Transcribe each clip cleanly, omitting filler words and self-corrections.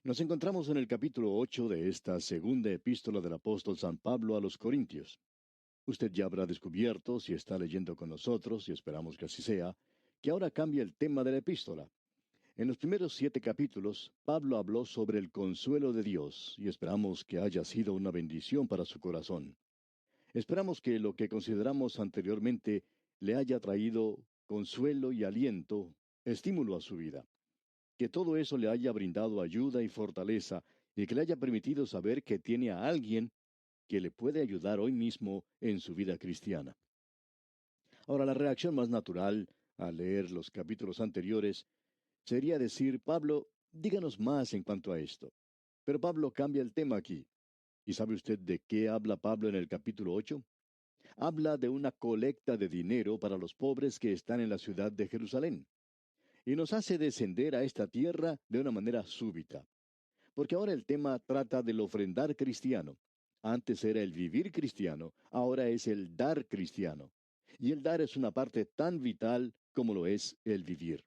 Nos encontramos en el capítulo 8 de esta segunda epístola del apóstol San Pablo a los Corintios. Usted ya habrá descubierto, si está leyendo con nosotros, y esperamos que así sea, que ahora cambia el tema de la epístola. En los primeros 7 capítulos, Pablo habló sobre el consuelo de Dios, y esperamos que haya sido una bendición para su corazón. Esperamos que lo que consideramos anteriormente le haya traído consuelo y aliento, estímulo a su vida, que todo eso le haya brindado ayuda y fortaleza, y que le haya permitido saber que tiene a alguien que le puede ayudar hoy mismo en su vida cristiana. Ahora, la reacción más natural al leer los capítulos anteriores sería decir: Pablo, díganos más en cuanto a esto. Pero Pablo cambia el tema aquí. ¿Y sabe usted de qué habla Pablo en el capítulo 8? Habla de una colecta de dinero para los pobres que están en la ciudad de Jerusalén. Y nos hace descender a esta tierra de una manera súbita. Porque ahora el tema trata del ofrendar cristiano. Antes era el vivir cristiano, ahora es el dar cristiano. Y el dar es una parte tan vital como lo es el vivir.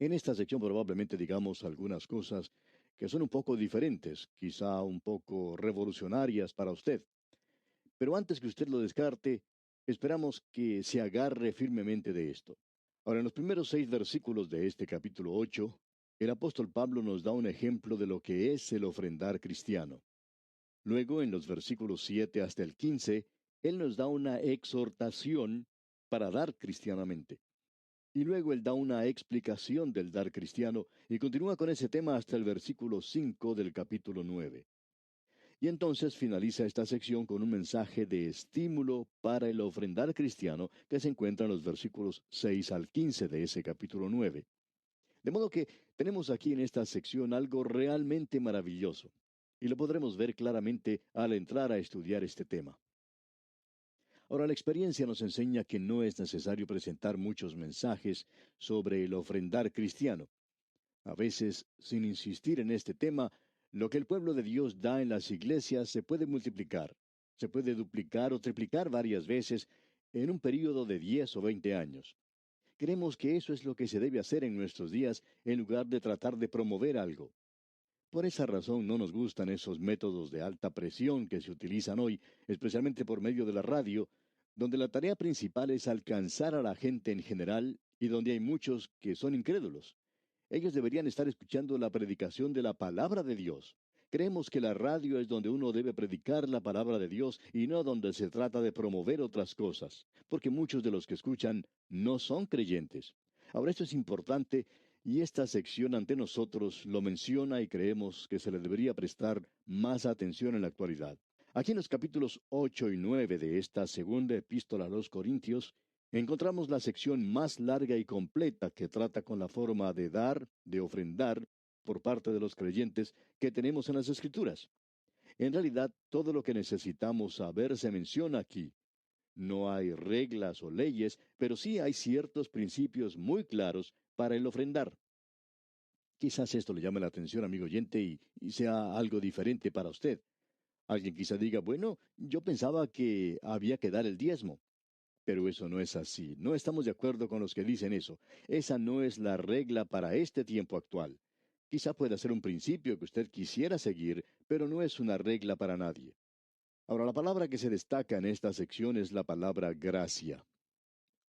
En esta sección probablemente digamos algunas cosas que son un poco diferentes, quizá un poco revolucionarias para usted. Pero antes que usted lo descarte, esperamos que se agarre firmemente de esto. Ahora, en los primeros 6 versículos de este capítulo 8, el apóstol Pablo nos da un ejemplo de lo que es el ofrendar cristiano. Luego, en los versículos 7 hasta el 15, él nos da una exhortación para dar cristianamente. Y luego él da una explicación del dar cristiano y continúa con ese tema hasta el versículo 5 del capítulo 9. Y entonces finaliza esta sección con un mensaje de estímulo para el ofrendar cristiano que se encuentra en los versículos 6 al 15 de ese capítulo 9. De modo que tenemos aquí en esta sección algo realmente maravilloso, y lo podremos ver claramente al entrar a estudiar este tema. Ahora, la experiencia nos enseña que no es necesario presentar muchos mensajes sobre el ofrendar cristiano. A veces, sin insistir en este tema, lo que el pueblo de Dios da en las iglesias se puede multiplicar, se puede duplicar o triplicar varias veces en un período de 10 o 20 años. Creemos que eso es lo que se debe hacer en nuestros días en lugar de tratar de promover algo. Por esa razón no nos gustan esos métodos de alta presión que se utilizan hoy, especialmente por medio de la radio, donde la tarea principal es alcanzar a la gente en general y donde hay muchos que son incrédulos. Ellos deberían estar escuchando la predicación de la palabra de Dios. Creemos que la radio es donde uno debe predicar la palabra de Dios y no donde se trata de promover otras cosas, porque muchos de los que escuchan no son creyentes. Ahora, esto es importante y esta sección ante nosotros lo menciona y creemos que se le debería prestar más atención en la actualidad. Aquí en los capítulos 8 y 9 de esta segunda epístola a los Corintios, encontramos la sección más larga y completa que trata con la forma de dar, de ofrendar, por parte de los creyentes que tenemos en las Escrituras. En realidad, todo lo que necesitamos saber se menciona aquí. No hay reglas o leyes, pero sí hay ciertos principios muy claros para el ofrendar. Quizás esto le llame la atención, amigo oyente, y sea algo diferente para usted. Alguien quizá diga: bueno, yo pensaba que había que dar el diezmo. Pero eso no es así. No estamos de acuerdo con los que dicen eso. Esa no es la regla para este tiempo actual. Quizá pueda ser un principio que usted quisiera seguir, pero no es una regla para nadie. Ahora, la palabra que se destaca en esta sección es la palabra gracia.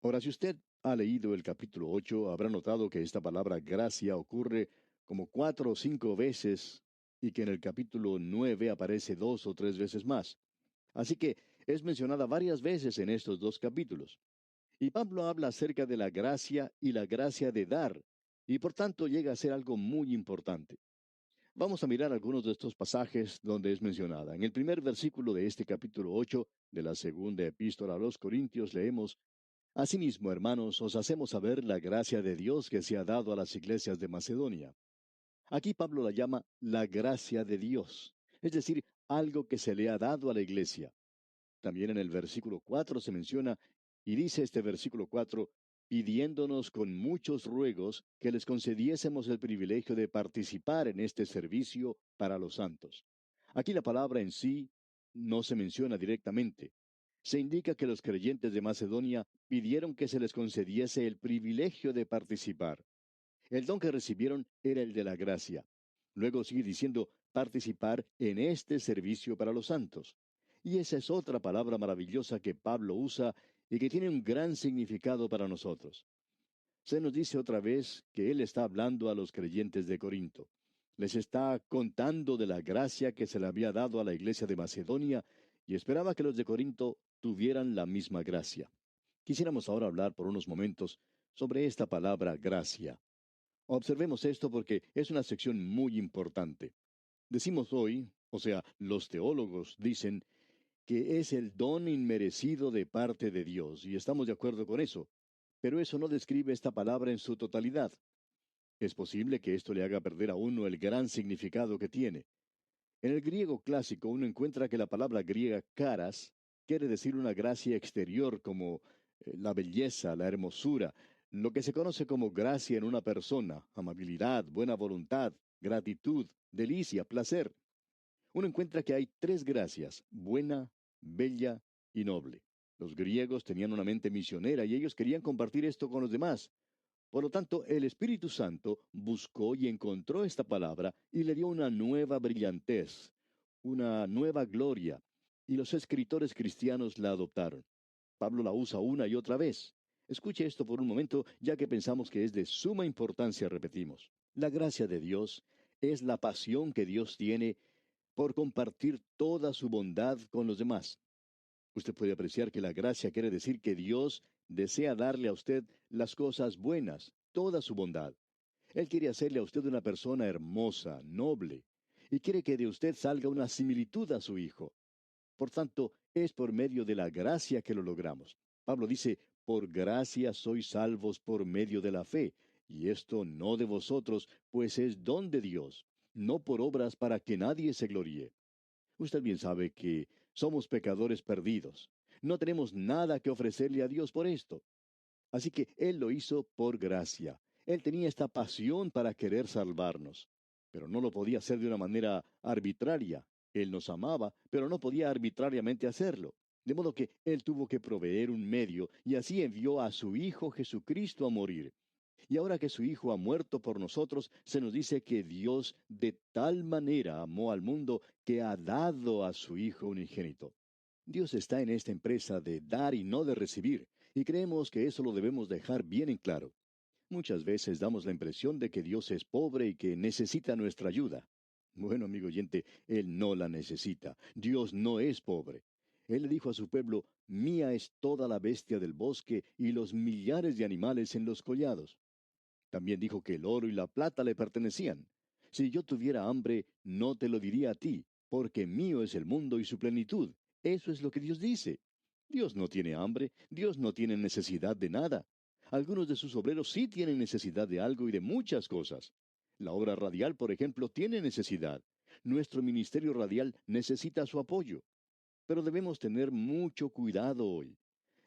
Ahora, si usted ha leído el capítulo 8, habrá notado que esta palabra gracia ocurre como 4 o 5 veces y que en el capítulo 9 aparece 2 o 3 veces más. Así que es mencionada varias veces en estos 2 capítulos. Y Pablo habla acerca de la gracia y la gracia de dar, y por tanto llega a ser algo muy importante. Vamos a mirar algunos de estos pasajes donde es mencionada. En el primer versículo de este capítulo 8 de la segunda epístola a los Corintios leemos: Asimismo, hermanos, os hacemos saber la gracia de Dios que se ha dado a las iglesias de Macedonia. Aquí Pablo la llama la gracia de Dios, es decir, algo que se le ha dado a la iglesia. También en el versículo 4 se menciona, y dice este versículo 4: pidiéndonos con muchos ruegos que les concediésemos el privilegio de participar en este servicio para los santos. Aquí la palabra en sí no se menciona directamente. Se indica que los creyentes de Macedonia pidieron que se les concediese el privilegio de participar. El don que recibieron era el de la gracia. Luego sigue diciendo participar en este servicio para los santos. Y esa es otra palabra maravillosa que Pablo usa y que tiene un gran significado para nosotros. Se nos dice otra vez que él está hablando a los creyentes de Corinto. Les está contando de la gracia que se le había dado a la iglesia de Macedonia y esperaba que los de Corinto tuvieran la misma gracia. Quisiéramos ahora hablar por unos momentos sobre esta palabra gracia. Observemos esto porque es una sección muy importante. Decimos hoy, o sea, los teólogos dicen que es el don inmerecido de parte de Dios, y estamos de acuerdo con eso. Pero eso no describe esta palabra en su totalidad. Es posible que esto le haga perder a uno el gran significado que tiene. En el griego clásico uno encuentra que la palabra griega caras quiere decir una gracia exterior como la belleza, la hermosura, lo que se conoce como gracia en una persona, amabilidad, buena voluntad, gratitud, delicia, placer. Uno encuentra que hay tres gracias: buena, bella y noble. Los griegos tenían una mente misionera y ellos querían compartir esto con los demás. Por lo tanto, el Espíritu Santo buscó y encontró esta palabra y le dio una nueva brillantez, una nueva gloria, y los escritores cristianos la adoptaron. Pablo la usa una y otra vez. Escuche esto por un momento, ya que pensamos que es de suma importancia, repetimos. La gracia de Dios es la pasión que Dios tiene por compartir toda su bondad con los demás. Usted puede apreciar que la gracia quiere decir que Dios desea darle a usted las cosas buenas, toda su bondad. Él quiere hacerle a usted una persona hermosa, noble, y quiere que de usted salga una similitud a su Hijo. Por tanto, es por medio de la gracia que lo logramos. Pablo dice, por gracia sois salvos por medio de la fe, y esto no de vosotros, pues es don de Dios, no por obras para que nadie se gloríe. Usted bien sabe que somos pecadores perdidos. No tenemos nada que ofrecerle a Dios por esto. Así que Él lo hizo por gracia. Él tenía esta pasión para querer salvarnos, pero no lo podía hacer de una manera arbitraria. Él nos amaba, pero no podía arbitrariamente hacerlo. De modo que Él tuvo que proveer un medio y así envió a su Hijo Jesucristo a morir. Y ahora que su Hijo ha muerto por nosotros, se nos dice que Dios de tal manera amó al mundo que ha dado a su Hijo unigénito. Dios está en esta empresa de dar y no de recibir, y creemos que eso lo debemos dejar bien en claro. Muchas veces damos la impresión de que Dios es pobre y que necesita nuestra ayuda. Bueno, amigo oyente, Él no la necesita. Dios no es pobre. Él le dijo a su pueblo, mía es toda la bestia del bosque y los millares de animales en los collados. También dijo que el oro y la plata le pertenecían. Si yo tuviera hambre, no te lo diría a ti, porque mío es el mundo y su plenitud. Eso es lo que Dios dice. Dios no tiene hambre, Dios no tiene necesidad de nada. Algunos de sus obreros sí tienen necesidad de algo y de muchas cosas. La obra radial, por ejemplo, tiene necesidad. Nuestro ministerio radial necesita su apoyo. Pero debemos tener mucho cuidado hoy.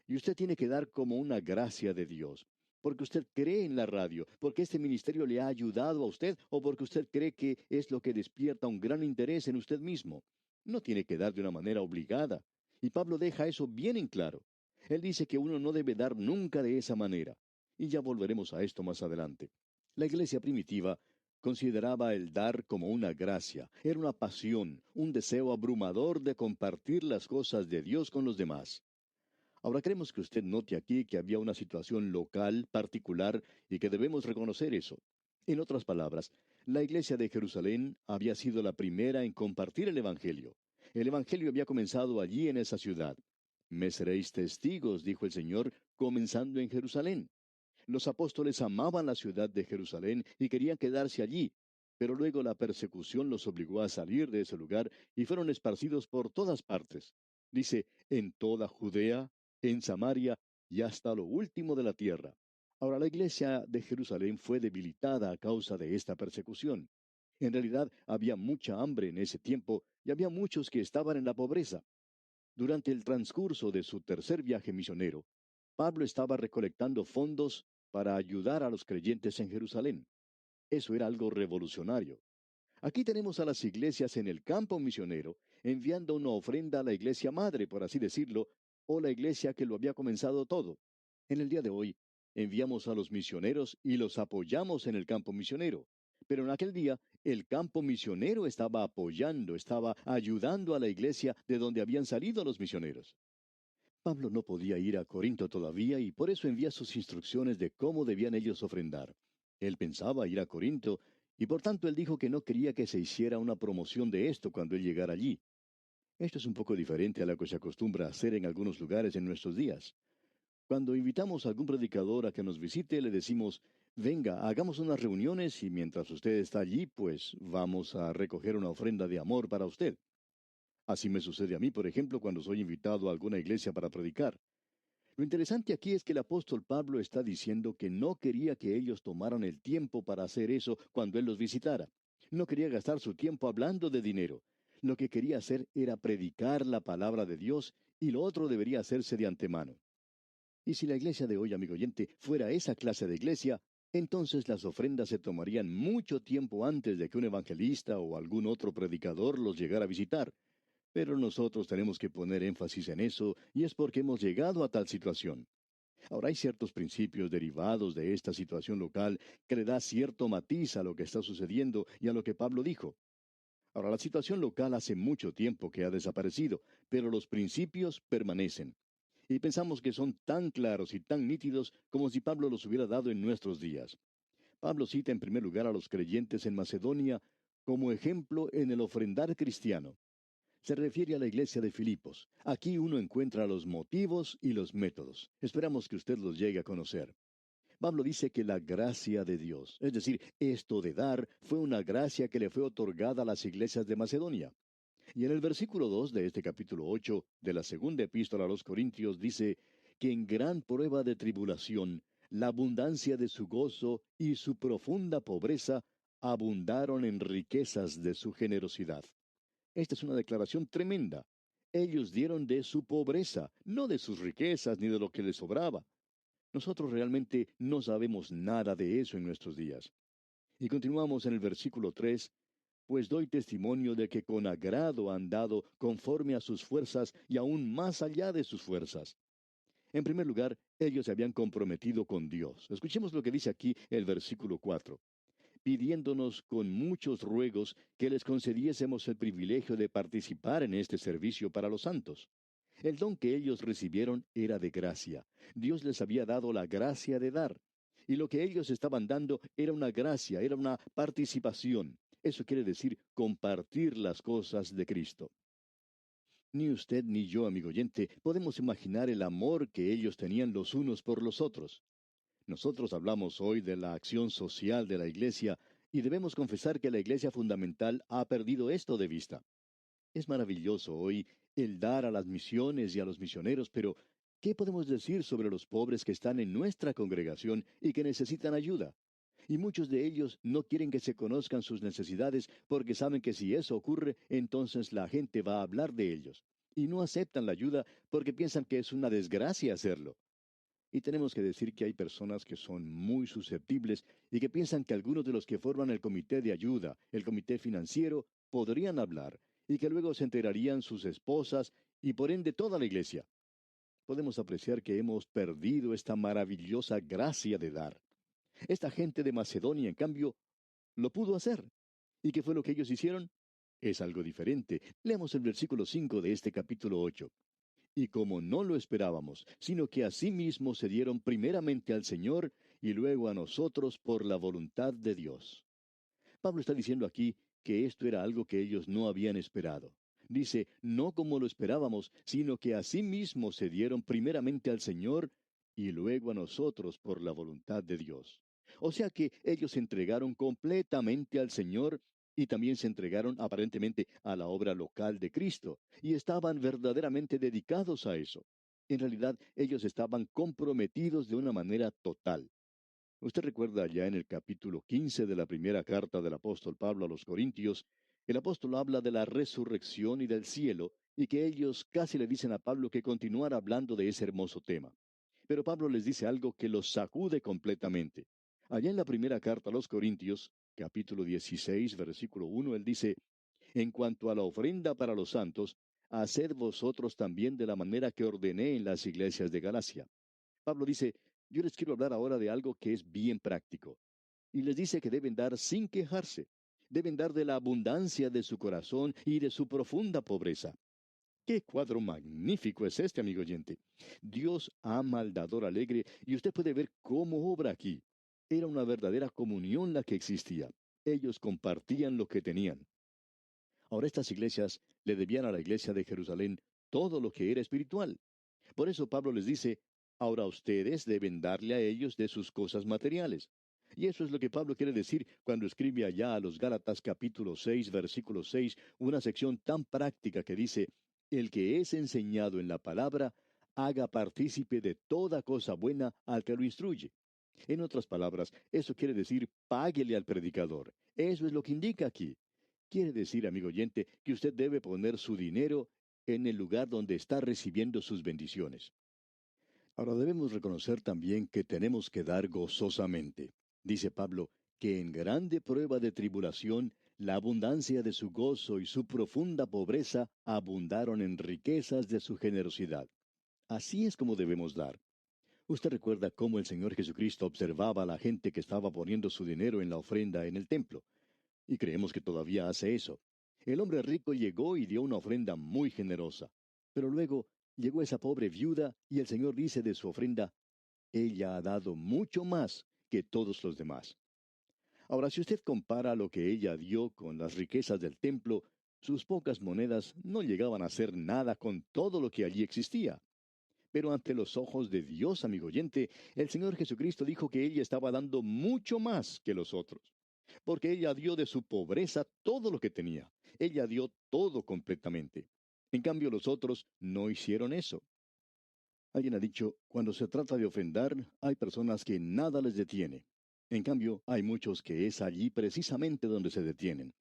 Y usted tiene que dar como una gracia de Dios, porque usted cree en la radio, porque este ministerio le ha ayudado a usted o porque usted cree que es lo que despierta un gran interés en usted mismo. No tiene que dar de una manera obligada. Y Pablo deja eso bien en claro. Él dice que uno no debe dar nunca de esa manera. Y ya volveremos a esto más adelante. La iglesia primitiva consideraba el dar como una gracia, era una pasión, un deseo abrumador de compartir las cosas de Dios con los demás. Ahora queremos que usted note aquí que había una situación local, particular, y que debemos reconocer eso. En otras palabras, la iglesia de Jerusalén había sido la primera en compartir el Evangelio. El Evangelio había comenzado allí en esa ciudad. Me seréis testigos, dijo el Señor, comenzando en Jerusalén. Los apóstoles amaban la ciudad de Jerusalén y querían quedarse allí, pero luego la persecución los obligó a salir de ese lugar y fueron esparcidos por todas partes. Dice, en toda Judea, en Samaria y hasta lo último de la tierra. Ahora, la iglesia de Jerusalén fue debilitada a causa de esta persecución. En realidad, había mucha hambre en ese tiempo y había muchos que estaban en la pobreza. Durante el transcurso de su tercer viaje misionero, Pablo estaba recolectando fondos para ayudar a los creyentes en Jerusalén. Eso era algo revolucionario. Aquí tenemos a las iglesias en el campo misionero enviando una ofrenda a la iglesia madre, por así decirlo, o la iglesia que lo había comenzado todo. En el día de hoy, enviamos a los misioneros y los apoyamos en el campo misionero. Pero en aquel día, el campo misionero estaba apoyando, estaba ayudando a la iglesia de donde habían salido los misioneros. Pablo no podía ir a Corinto todavía y por eso envía sus instrucciones de cómo debían ellos ofrendar. Él pensaba ir a Corinto y por tanto él dijo que no quería que se hiciera una promoción de esto cuando él llegara allí. Esto es un poco diferente a lo que se acostumbra a hacer en algunos lugares en nuestros días. Cuando invitamos a algún predicador a que nos visite, le decimos, venga, hagamos unas reuniones y mientras usted está allí, pues vamos a recoger una ofrenda de amor para usted. Así me sucede a mí, por ejemplo, cuando soy invitado a alguna iglesia para predicar. Lo interesante aquí es que el apóstol Pablo está diciendo que no quería que ellos tomaran el tiempo para hacer eso cuando él los visitara. No quería gastar su tiempo hablando de dinero. Lo que quería hacer era predicar la palabra de Dios y lo otro debería hacerse de antemano. Y si la iglesia de hoy, amigo oyente, fuera esa clase de iglesia, entonces las ofrendas se tomarían mucho tiempo antes de que un evangelista o algún otro predicador los llegara a visitar. Pero nosotros tenemos que poner énfasis en eso, y es porque hemos llegado a tal situación. Ahora hay ciertos principios derivados de esta situación local que le da cierto matiz a lo que está sucediendo y a lo que Pablo dijo. Ahora, la situación local hace mucho tiempo que ha desaparecido, pero los principios permanecen. Y pensamos que son tan claros y tan nítidos como si Pablo los hubiera dado en nuestros días. Pablo cita en primer lugar a los creyentes en Macedonia como ejemplo en el ofrendar cristiano. Se refiere a la iglesia de Filipos. Aquí uno encuentra los motivos y los métodos. Esperamos que usted los llegue a conocer. Pablo dice que la gracia de Dios, es decir, esto de dar, fue una gracia que le fue otorgada a las iglesias de Macedonia. Y en el versículo 2 de este capítulo 8 de la segunda epístola a los Corintios dice que en gran prueba de tribulación, la abundancia de su gozo y su profunda pobreza abundaron en riquezas de su generosidad. Esta es una declaración tremenda. Ellos dieron de su pobreza, no de sus riquezas ni de lo que les sobraba. Nosotros realmente no sabemos nada de eso en nuestros días. Y continuamos en el versículo 3, pues doy testimonio de que con agrado han dado conforme a sus fuerzas y aún más allá de sus fuerzas. En primer lugar, ellos se habían comprometido con Dios. Escuchemos lo que dice aquí el versículo 4, pidiéndonos con muchos ruegos que les concediésemos el privilegio de participar en este servicio para los santos. El don que ellos recibieron era de gracia. Dios les había dado la gracia de dar. Y lo que ellos estaban dando era una gracia, era una participación. Eso quiere decir compartir las cosas de Cristo. Ni usted ni yo, amigo oyente, podemos imaginar el amor que ellos tenían los unos por los otros. Nosotros hablamos hoy de la acción social de la Iglesia y debemos confesar que la Iglesia fundamental ha perdido esto de vista. Es maravilloso hoy el dar a las misiones y a los misioneros, pero ¿qué podemos decir sobre los pobres que están en nuestra congregación y que necesitan ayuda? Y muchos de ellos no quieren que se conozcan sus necesidades porque saben que si eso ocurre, entonces la gente va a hablar de ellos. Y no aceptan la ayuda porque piensan que es una desgracia hacerlo. Y tenemos que decir que hay personas que son muy susceptibles y que piensan que algunos de los que forman el comité de ayuda, el comité financiero, podrían hablar y que luego se enterarían sus esposas y por ende toda la iglesia. Podemos apreciar que hemos perdido esta maravillosa gracia de dar. Esta gente de Macedonia, en cambio, lo pudo hacer. ¿Y qué fue lo que ellos hicieron? Es algo diferente. Leamos el versículo 5 de este capítulo 8. Y como no lo esperábamos, sino que asimismo se dieron primeramente al Señor y luego a nosotros por la voluntad de Dios. Pablo está diciendo aquí que esto era algo que ellos no habían esperado. Dice, no como lo esperábamos, sino que asimismo se dieron primeramente al Señor y luego a nosotros por la voluntad de Dios. O sea que ellos se entregaron completamente al Señor y también se entregaron aparentemente a la obra local de Cristo, y estaban verdaderamente dedicados a eso. En realidad, ellos estaban comprometidos de una manera total. Usted recuerda allá en el capítulo 15 de la primera carta del apóstol Pablo a los Corintios, el apóstol habla de la resurrección y del cielo, y que ellos casi le dicen a Pablo que continuara hablando de ese hermoso tema. Pero Pablo les dice algo que los sacude completamente. Allá en la primera carta a los Corintios, capítulo 16, versículo 1, él dice, en cuanto a la ofrenda para los santos, haced vosotros también de la manera que ordené en las iglesias de Galacia. Pablo dice, yo les quiero hablar ahora de algo que es bien práctico. y les dice que deben dar sin quejarse. Deben dar de la abundancia de su corazón y de su profunda pobreza. ¡Qué cuadro magnífico es este, amigo oyente! Dios ama al dador alegre y usted puede ver cómo obra aquí. Era una verdadera comunión la que existía. Ellos compartían lo que tenían. Ahora estas iglesias le debían a la iglesia de Jerusalén todo lo que era espiritual. Por eso Pablo les dice, ahora ustedes deben darle a ellos de sus cosas materiales. Y eso es lo que Pablo quiere decir cuando escribe allá a los Gálatas capítulo 6, versículo 6, una sección tan práctica que dice, el que es enseñado en la palabra, haga partícipe de toda cosa buena al que lo instruye. En otras palabras, eso quiere decir, páguele al predicador. Eso es lo que indica aquí. Quiere decir, amigo oyente, que usted debe poner su dinero en el lugar donde está recibiendo sus bendiciones. Ahora debemos reconocer también que tenemos que dar gozosamente. Dice Pablo, que en grande prueba de tribulación, la abundancia de su gozo y su profunda pobreza abundaron en riquezas de su generosidad. Así es como debemos dar. Usted recuerda cómo el Señor Jesucristo observaba a la gente que estaba poniendo su dinero en la ofrenda en el templo. Y creemos que todavía hace eso. El hombre rico llegó y dio una ofrenda muy generosa. Pero luego llegó esa pobre viuda y el Señor dice de su ofrenda, ella ha dado mucho más que todos los demás. Ahora, si usted compara lo que ella dio con las riquezas del templo, sus pocas monedas no llegaban a ser nada con todo lo que allí existía. Pero ante los ojos de Dios, amigo oyente, el Señor Jesucristo dijo que ella estaba dando mucho más que los otros, porque ella dio de su pobreza todo lo que tenía. Ella dio todo completamente. En cambio, los otros no hicieron eso. Alguien ha dicho, cuando se trata de ofrendar, hay personas que nada les detiene. En cambio, hay muchos que es allí precisamente donde se detienen.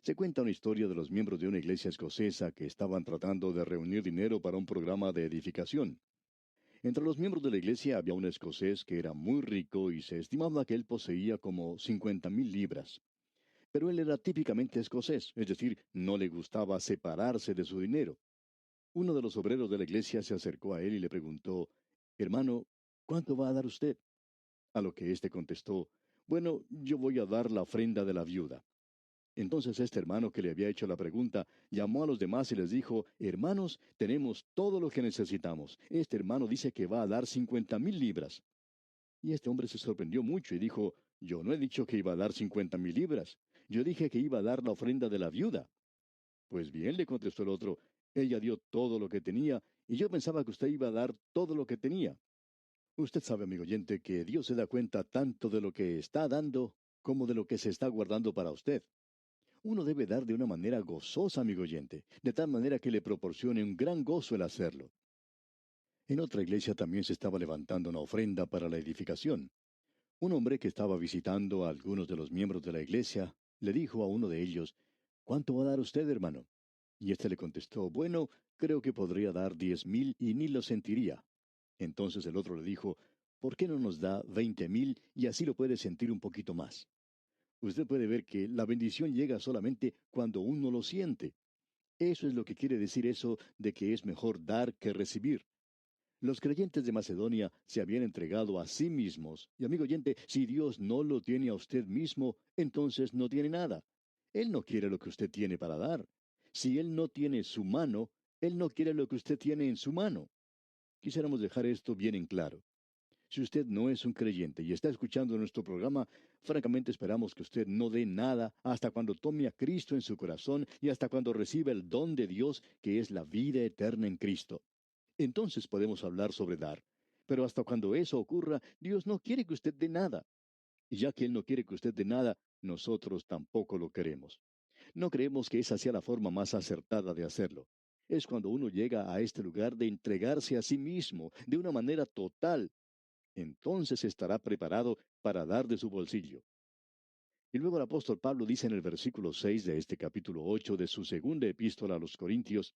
Se cuenta una historia de los miembros de una iglesia escocesa que estaban tratando de reunir dinero para un programa de edificación. Entre los miembros de la iglesia había un escocés que era muy rico y se estimaba que él poseía como 50,000 libras. Pero él era típicamente escocés, es decir, no le gustaba separarse de su dinero. Uno de los obreros de la iglesia se acercó a él y le preguntó, hermano, ¿cuánto va a dar usted? A lo que éste contestó, bueno, yo voy a dar la ofrenda de la viuda. Entonces este hermano que le había hecho la pregunta llamó a los demás y les dijo, hermanos, tenemos todo lo que necesitamos. Este hermano dice que va a dar 50,000 libras. Y este hombre se sorprendió mucho y dijo, yo no he dicho que iba a dar 50,000 libras. Yo dije que iba a dar la ofrenda de la viuda. Pues bien, le contestó el otro, ella dio todo lo que tenía y yo pensaba que usted iba a dar todo lo que tenía. Usted sabe, amigo oyente, que Dios se da cuenta tanto de lo que está dando como de lo que se está guardando para usted. Uno debe dar de una manera gozosa, amigo oyente, de tal manera que le proporcione un gran gozo el hacerlo. En otra iglesia también se estaba levantando una ofrenda para la edificación. Un hombre que estaba visitando a algunos de los miembros de la iglesia le dijo a uno de ellos, ¿cuánto va a dar usted, hermano? Y éste le contestó, bueno, creo que podría dar 10,000 y ni lo sentiría. Entonces el otro le dijo, ¿por qué no nos da 20,000 y así lo puede sentir un poquito más? Usted puede ver que la bendición llega solamente cuando uno lo siente. Eso es lo que quiere decir eso de que es mejor dar que recibir. Los creyentes de Macedonia se habían entregado a sí mismos. Y amigo oyente, si Dios no lo tiene a usted mismo, entonces no tiene nada. Él no quiere lo que usted tiene para dar. Si Él no tiene su mano, Él no quiere lo que usted tiene en su mano. Quisiéramos dejar esto bien en claro. Si usted no es un creyente y está escuchando nuestro programa, francamente esperamos que usted no dé nada hasta cuando tome a Cristo en su corazón y hasta cuando reciba el don de Dios que es la vida eterna en Cristo. Entonces podemos hablar sobre dar. Pero hasta cuando eso ocurra, Dios no quiere que usted dé nada. Y ya que Él no quiere que usted dé nada, nosotros tampoco lo queremos. No creemos que esa sea la forma más acertada de hacerlo. Es cuando uno llega a este lugar de entregarse a sí mismo de una manera total, entonces estará preparado para dar de su bolsillo. Y luego el apóstol Pablo dice en el versículo 6 de este capítulo 8 de su segunda epístola a los Corintios,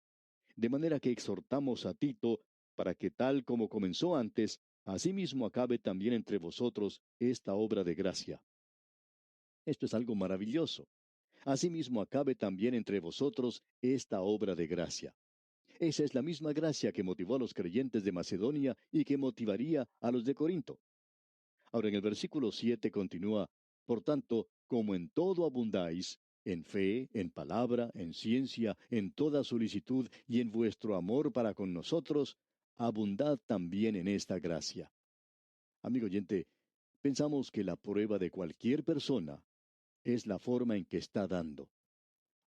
de manera que exhortamos a Tito para que tal como comenzó antes, asimismo acabe también entre vosotros esta obra de gracia. Esto es algo maravilloso. Asimismo acabe también entre vosotros esta obra de gracia. Esa es la misma gracia que motivó a los creyentes de Macedonia y que motivaría a los de Corinto. Ahora en el versículo 7 continúa, Por tanto, como en todo abundáis, en fe, en palabra, en ciencia, en toda solicitud y en vuestro amor para con nosotros, abundad también en esta gracia. Amigo oyente, pensamos que la prueba de cualquier persona es la forma en que está dando.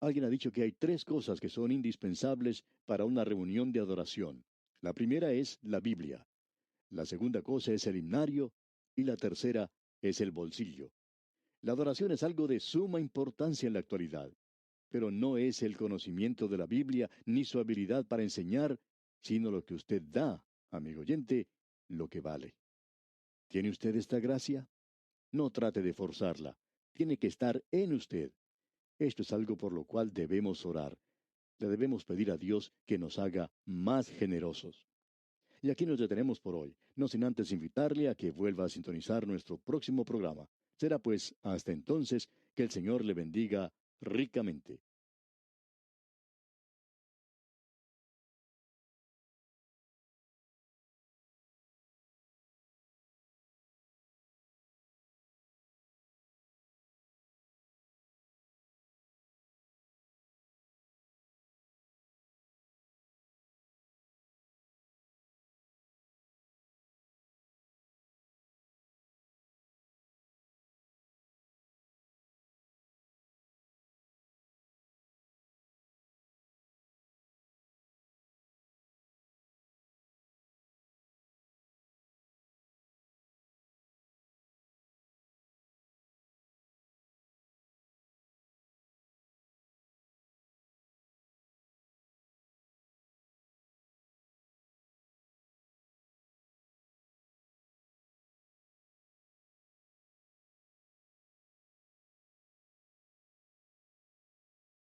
Alguien ha dicho que hay tres cosas que son indispensables para una reunión de adoración. La primera es la Biblia, la segunda cosa es el himnario y la tercera es el bolsillo. La adoración es algo de suma importancia en la actualidad, pero no es el conocimiento de la Biblia ni su habilidad para enseñar, sino lo que usted da, amigo oyente, lo que vale. ¿Tiene usted esta gracia? No trate de forzarla. Tiene que estar en usted. Esto es algo por lo cual debemos orar. Le debemos pedir a Dios que nos haga más generosos. Y aquí nos detenemos por hoy, no sin antes invitarle a que vuelva a sintonizar nuestro próximo programa. Será pues hasta entonces que el Señor le bendiga ricamente.